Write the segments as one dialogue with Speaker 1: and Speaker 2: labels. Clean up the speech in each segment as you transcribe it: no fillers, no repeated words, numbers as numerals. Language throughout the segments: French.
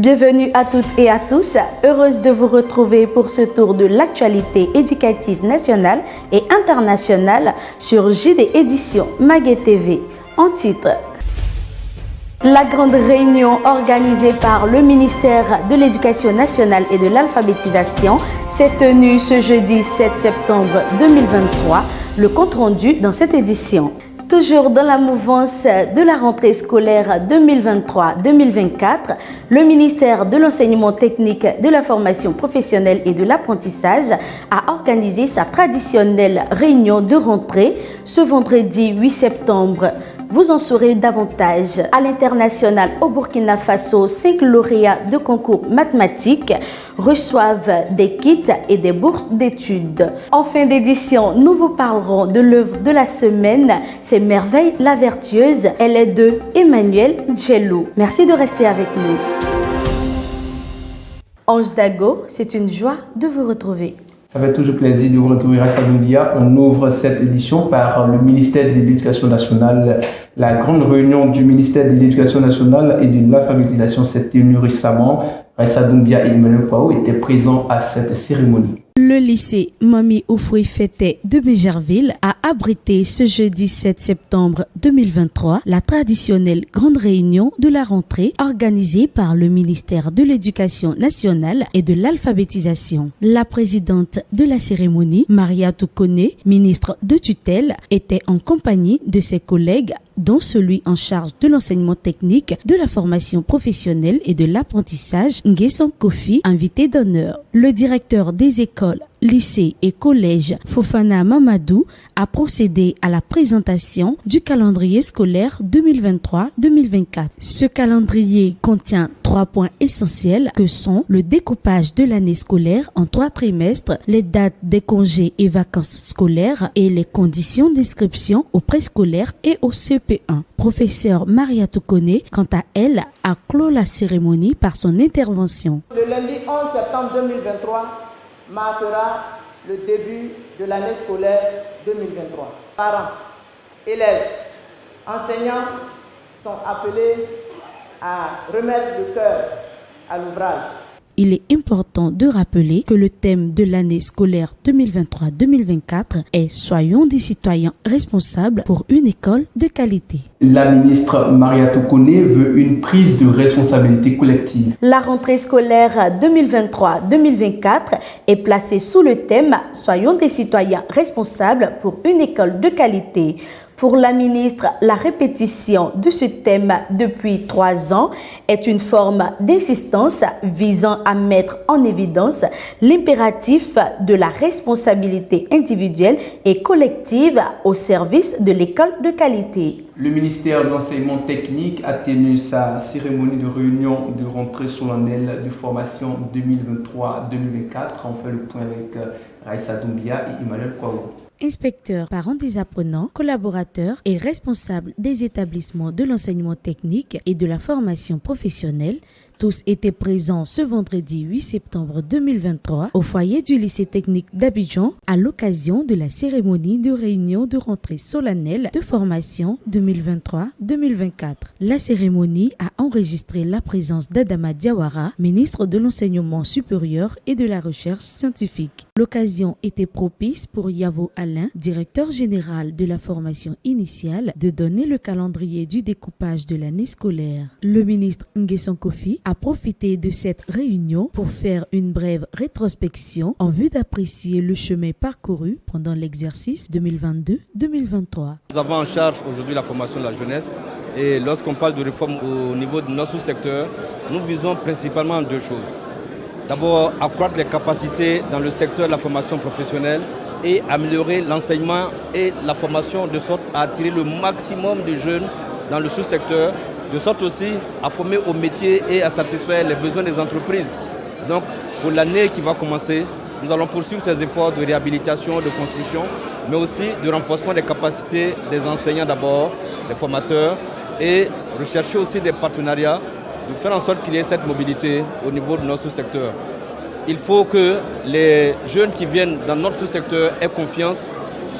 Speaker 1: Bienvenue à toutes et à tous, heureuse de vous retrouver pour ce tour de l'actualité éducative nationale et internationale sur JD Éditions Maguet TV. En titre, la grande réunion organisée par le ministère de l'Éducation nationale et de l'alphabétisation s'est tenue ce jeudi 7 septembre 2023. Le compte rendu dans cette édition. Toujours dans la mouvance de la rentrée scolaire 2023-2024, le ministère de l'Enseignement technique, de la formation professionnelle et de l'apprentissage a organisé sa traditionnelle réunion de rentrée ce vendredi 8 septembre. Vous en saurez davantage. À l'international au Burkina Faso, 5 lauréats de concours mathématiques reçoivent des kits et des bourses d'études. En fin d'édition, nous vous parlerons de l'œuvre de la semaine, c'est Merveille la Vertueuse. Elle est de Emmanuel Djelou. Merci de rester avec nous. Ange Dago, c'est une joie de vous retrouver.
Speaker 2: Ça fait toujours plaisir de vous retrouver à Sadoumbia. On ouvre cette édition par le ministère de l'Éducation nationale. La grande réunion du ministère de l'Éducation nationale et de l'alphabétisation s'est tenue récemment. Raissa Doumbia et Emmanuel Kwao étaient présents à cette cérémonie.
Speaker 1: Le lycée Mami Oufoué Fété de Bégerville a abrité ce jeudi 7 septembre 2023 la traditionnelle grande réunion de la rentrée organisée par le ministère de l'Éducation nationale et de l'alphabétisation. La présidente de la cérémonie, Maria Toukone, ministre de tutelle, était en compagnie de ses collègues dont celui en charge de l'enseignement technique, de la formation professionnelle et de l'apprentissage, Nguesson Kofi, invité d'honneur. Le directeur des écoles, lycées et collèges, Fofana Mamadou, a procédé à la présentation du calendrier scolaire 2023-2024. Ce calendrier contient 3 points essentiels que sont le découpage de l'année scolaire en 3 trimestres, les dates des congés et vacances scolaires et les conditions d'inscription au préscolaire et au CP1. Professeur Maria Toukone, quant à elle, a clos la cérémonie par son intervention.
Speaker 3: Le lundi 11 septembre 2023 marquera le début de l'année scolaire 2023. Parents, élèves, enseignants sont appelés à remettre le cœur à l'ouvrage.
Speaker 1: Il est important de rappeler que le thème de l'année scolaire 2023-2024 est « Soyons des citoyens responsables pour une école de qualité ».
Speaker 2: La ministre Maria Toukone veut une prise de responsabilité collective.
Speaker 1: La rentrée scolaire 2023-2024 est placée sous le thème « Soyons des citoyens responsables pour une école de qualité ». Pour la ministre, la répétition de ce thème depuis 3 ans est une forme d'insistance visant à mettre en évidence l'impératif de la responsabilité individuelle et collective au service de l'école de qualité.
Speaker 2: Le ministère de l'Enseignement technique a tenu sa cérémonie de réunion de rentrée solennelle de formation 2023-2024. On fait le point avec Raissa Doumbia et Emmanuel Kwao.
Speaker 1: Inspecteurs, parents des apprenants, collaborateurs et responsables des établissements de l'enseignement technique et de la formation professionnelle, tous étaient présents ce vendredi 8 septembre 2023 au foyer du lycée technique d'Abidjan à l'occasion de la cérémonie de réunion de rentrée solennelle de formation 2023-2024. La cérémonie a enregistré la présence d'Adama Diawara, ministre de l'Enseignement supérieur et de la recherche scientifique. L'occasion était propice pour Yavo Alain, directeur général de la formation initiale, de donner le calendrier du découpage de l'année scolaire. Le ministre Nguesson Kofi a profité de cette réunion pour faire une brève rétrospection en vue d'apprécier le chemin parcouru pendant l'exercice 2022-2023.
Speaker 4: Nous avons en charge aujourd'hui la formation de la jeunesse et lorsqu'on parle de réforme au niveau de notre sous-secteur, nous visons principalement 2 choses. D'abord, accroître les capacités dans le secteur de la formation professionnelle et améliorer l'enseignement et la formation de sorte à attirer le maximum de jeunes dans le sous-secteur, de sorte aussi à former au métier et à satisfaire les besoins des entreprises. Donc, pour l'année qui va commencer, nous allons poursuivre ces efforts de réhabilitation, de construction, mais aussi de renforcement des capacités des enseignants d'abord, des formateurs, et rechercher aussi des partenariats, de faire en sorte qu'il y ait cette mobilité au niveau de notre sous-secteur. Il faut que les jeunes qui viennent dans notre sous-secteur aient confiance,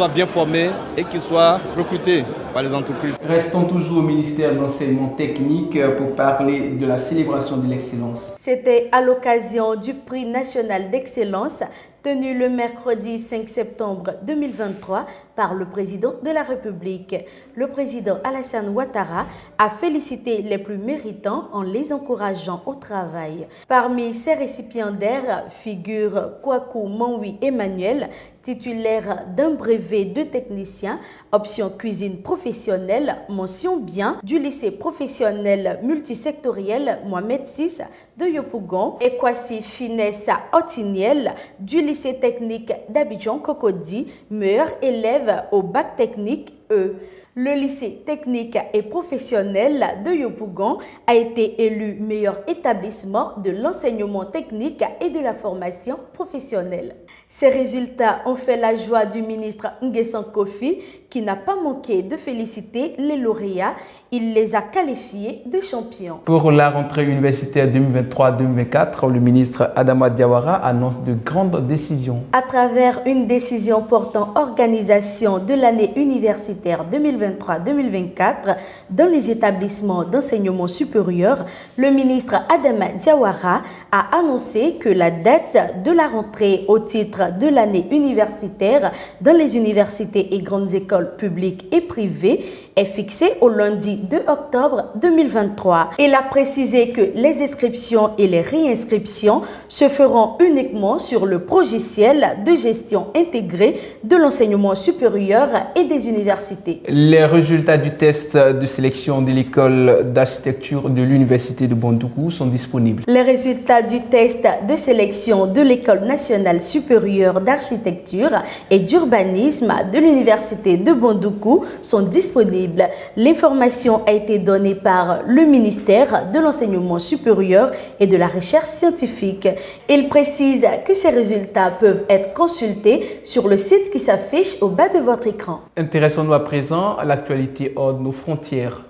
Speaker 4: soient bien formés et qu'ils soient recrutés par les entreprises.
Speaker 2: Restons toujours au ministère de l'enseignement technique pour parler de la célébration de l'excellence.
Speaker 1: C'était à l'occasion du prix national d'excellence tenu le mercredi 5 septembre 2023 par le président de la République. Le président Alassane Ouattara a félicité les plus méritants en les encourageant au travail. Parmi ces récipiendaires figurent Kwaku Manwi Emmanuel, titulaire d'un brevet de technicien, option cuisine professionnelle, mention bien du lycée professionnel multisectoriel Mohamed VI de Yopougon, et Kwasi Finessa Otiniel du lycée technique d'Abidjan Cocody, meilleur élève au bac technique E. Le lycée technique et professionnel de Yopougon a été élu meilleur établissement de l'enseignement technique et de la formation professionnelle. Ces résultats ont fait la joie du ministre Nguessan Kofi, qui n'a pas manqué de féliciter les lauréats. Il les a qualifiés de champions.
Speaker 2: Pour la rentrée universitaire 2023-2024, le ministre Adama Diawara annonce de grandes décisions.
Speaker 1: À travers une décision portant organisation de l'année universitaire 2023-2024 dans les établissements d'enseignement supérieur, le ministre Adama Diawara a annoncé que la date de la rentrée au titre de l'année universitaire dans les universités et grandes écoles publiques et privées est fixée au lundi 2 octobre 2023. Il a précisé que les inscriptions et les réinscriptions se feront uniquement sur le logiciel de gestion intégrée de l'enseignement supérieur et des universités.
Speaker 2: Les résultats du test de sélection de l'école d'architecture de l'université de Bondoukou sont disponibles.
Speaker 1: Les résultats du test de sélection de l'école nationale supérieure d'architecture et d'urbanisme de l'université de Bondoukou sont disponibles. L'information a été donnée par le ministère de l'enseignement supérieur et de la recherche scientifique. Il précise que ces résultats peuvent être consultés sur le site qui s'affiche au bas de votre écran.
Speaker 2: Intéressons-nous à présent à l'actualité hors de nos frontières.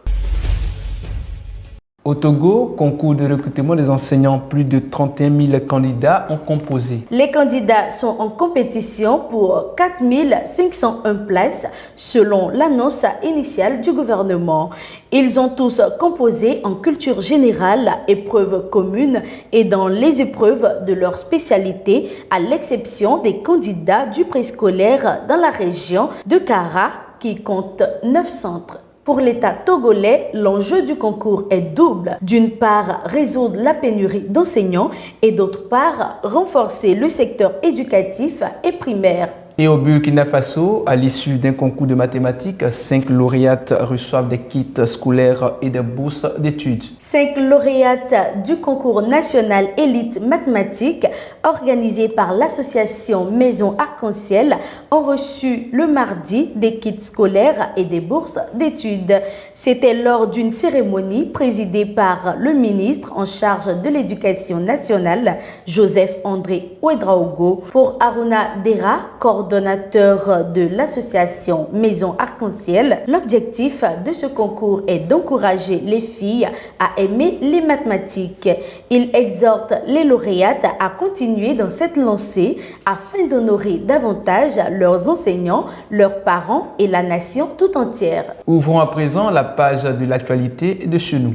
Speaker 2: Au Togo, concours de recrutement des enseignants, plus de 31 000 candidats ont composé.
Speaker 1: Les candidats sont en compétition pour 4 501 places selon l'annonce initiale du gouvernement. Ils ont tous composé en culture générale, épreuves communes et dans les épreuves de leur spécialité, à l'exception des candidats du préscolaire dans la région de Kara qui compte 9 centres. Pour l'État togolais, l'enjeu du concours est double. D'une part, résoudre la pénurie d'enseignants et d'autre part, renforcer le secteur éducatif et primaire.
Speaker 2: Et au Burkina Faso, à l'issue d'un concours de mathématiques, 5 lauréates reçoivent des kits scolaires et des bourses d'études.
Speaker 1: 5 lauréates du concours national élite mathématiques organisé par l'association Maison Arc-en-Ciel ont reçu le mardi des kits scolaires et des bourses d'études. C'était lors d'une cérémonie présidée par le ministre en charge de l'éducation nationale, Joseph André Ouedraogo. Pour Aruna Dera, coordonnateur de l'association Maison Arc-en-Ciel, l'objectif de ce concours est d'encourager les filles à aimer les mathématiques. Il exhorte les lauréates à continuer dans cette lancée afin d'honorer davantage leurs enseignants, leurs parents et la nation tout entière.
Speaker 2: Ouvrons à présent la page de l'actualité de chez nous.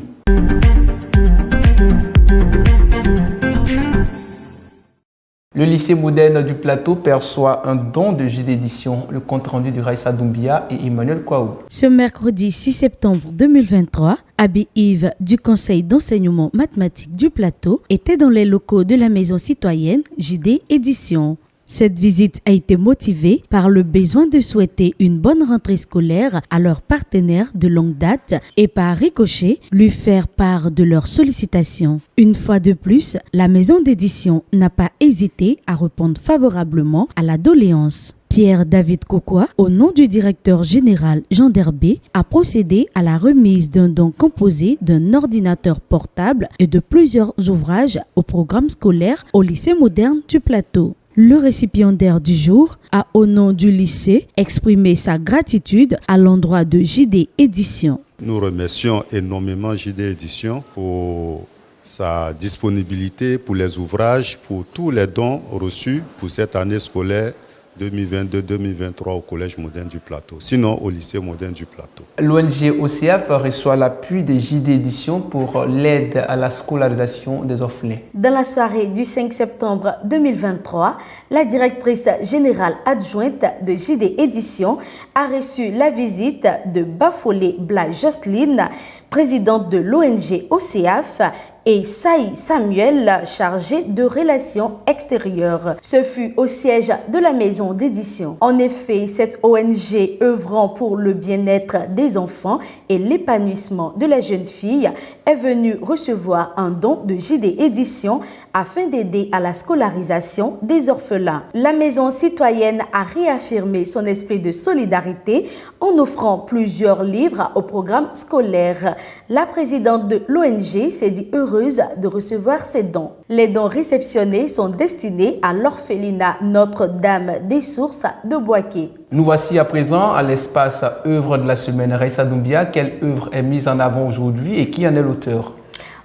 Speaker 2: Le lycée moderne du Plateau perçoit un don de JD Édition, le compte-rendu de Raissa Doumbia et Emmanuel Kouaou.
Speaker 1: Ce mercredi 6 septembre 2023, Abbé Yves du Conseil d'enseignement mathématique du Plateau était dans les locaux de la maison citoyenne JD Édition. Cette visite a été motivée par le besoin de souhaiter une bonne rentrée scolaire à leurs partenaires de longue date et par ricochet, lui faire part de leurs sollicitations. Une fois de plus, la maison d'édition n'a pas hésité à répondre favorablement à la doléance. Pierre-David Kokoa, au nom du directeur général Jean Derbé, a procédé à la remise d'un don composé d'un ordinateur portable et de plusieurs ouvrages au programme scolaire au lycée moderne du Plateau. Le récipiendaire du jour a, au nom du lycée, exprimé sa gratitude à l'endroit de JD Édition.
Speaker 5: Nous remercions énormément JD Édition pour sa disponibilité, pour les ouvrages, pour tous les dons reçus pour cette année scolaire 2022-2023 au Collège moderne du Plateau, sinon au lycée moderne du Plateau.
Speaker 2: L'ONG OCF reçoit l'appui des JD Éditions pour l'aide à la scolarisation des orphelins.
Speaker 1: Dans la soirée du 5 septembre 2023, la directrice générale adjointe de JD Éditions a reçu la visite de Bafolé Bla Jocelyne, présidente de l'ONG OCF, et Saï Samuel, chargé de relations extérieures. Ce fut au siège de la maison d'édition. En effet, cette ONG œuvrant pour le bien-être des enfants et l'épanouissement de la jeune fille est venue recevoir un don de JD Éditions afin d'aider à la scolarisation des orphelins. La maison citoyenne a réaffirmé son esprit de solidarité en offrant plusieurs livres au programme scolaire. La présidente de l'ONG s'est dit heureuse de recevoir ces dons. Les dons réceptionnés sont destinés à l'orphelinat Notre-Dame des Sources de Boaké.
Speaker 2: Nous voici à présent à l'espace œuvre de la semaine. Raissa Doumbia, quelle œuvre est mise en avant aujourd'hui et qui en est l'auteur?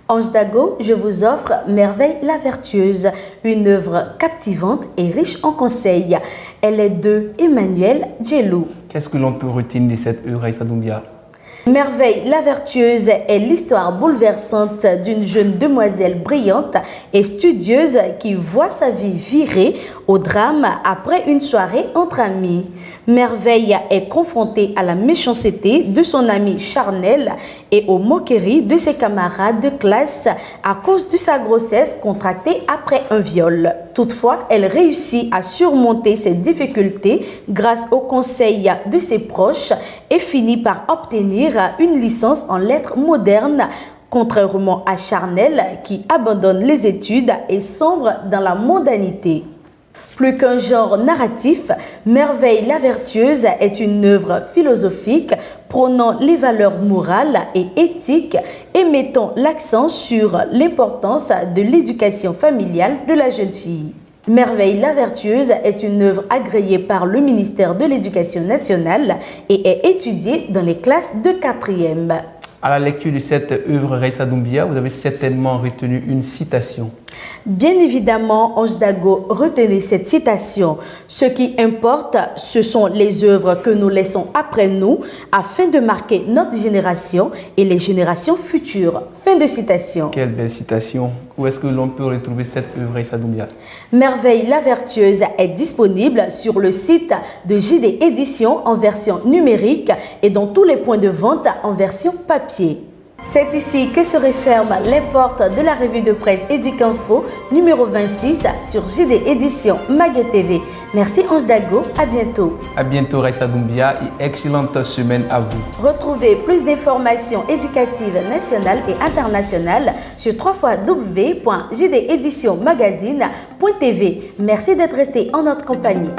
Speaker 1: Ange Dago, je vous offre Merveille la Vertueuse, une œuvre captivante et riche en conseils. Elle est de Emmanuel Djelou.
Speaker 2: Qu'est-ce que l'on peut retenir de cette œuvre, Raissa Doumbia?
Speaker 1: Merveille la Vertueuse est l'histoire bouleversante d'une jeune demoiselle brillante et studieuse qui voit sa vie virer au drame après une soirée entre amis. Merveille est confrontée à la méchanceté de son ami charnel et aux moqueries de ses camarades de classe à cause de sa grossesse contractée après un viol. Toutefois, elle réussit à surmonter ces difficultés grâce aux conseils de ses proches et finit par obtenir une licence en lettres modernes, contrairement à Charnel qui abandonne les études et sombre dans la mondanité. Plus qu'un genre narratif, Merveille la Vertueuse est une œuvre philosophique prônant les valeurs morales et éthiques et mettant l'accent sur l'importance de l'éducation familiale de la jeune fille. Merveille la Vertueuse est une œuvre agréée par le ministère de l'Éducation nationale et est étudiée dans les classes de 4e.
Speaker 2: À la lecture de cette œuvre, Raissa Doumbia, vous avez certainement retenu une citation.
Speaker 1: Bien évidemment, Ange Dago, retenez cette citation. Ce qui importe, ce sont les œuvres que nous laissons après nous afin de marquer notre génération et les générations futures. Fin de citation.
Speaker 2: Quelle belle citation. Où est-ce que l'on peut retrouver cette œuvre, Raissa Doumbia?
Speaker 1: Merveille la Vertueuse est disponible sur le site de JD Éditions en version numérique et dans tous les points de vente en version papier. C'est ici que se referme les portes de la revue de presse Éduc-Info numéro 26 sur JD Éditions Maguet TV. Merci Ange Dago, à bientôt.
Speaker 2: À bientôt Raissa Doumbia et excellente semaine à vous.
Speaker 1: Retrouvez plus d'informations éducatives nationales et internationales sur www.jdeditionmagazine.tv. Merci d'être resté en notre compagnie.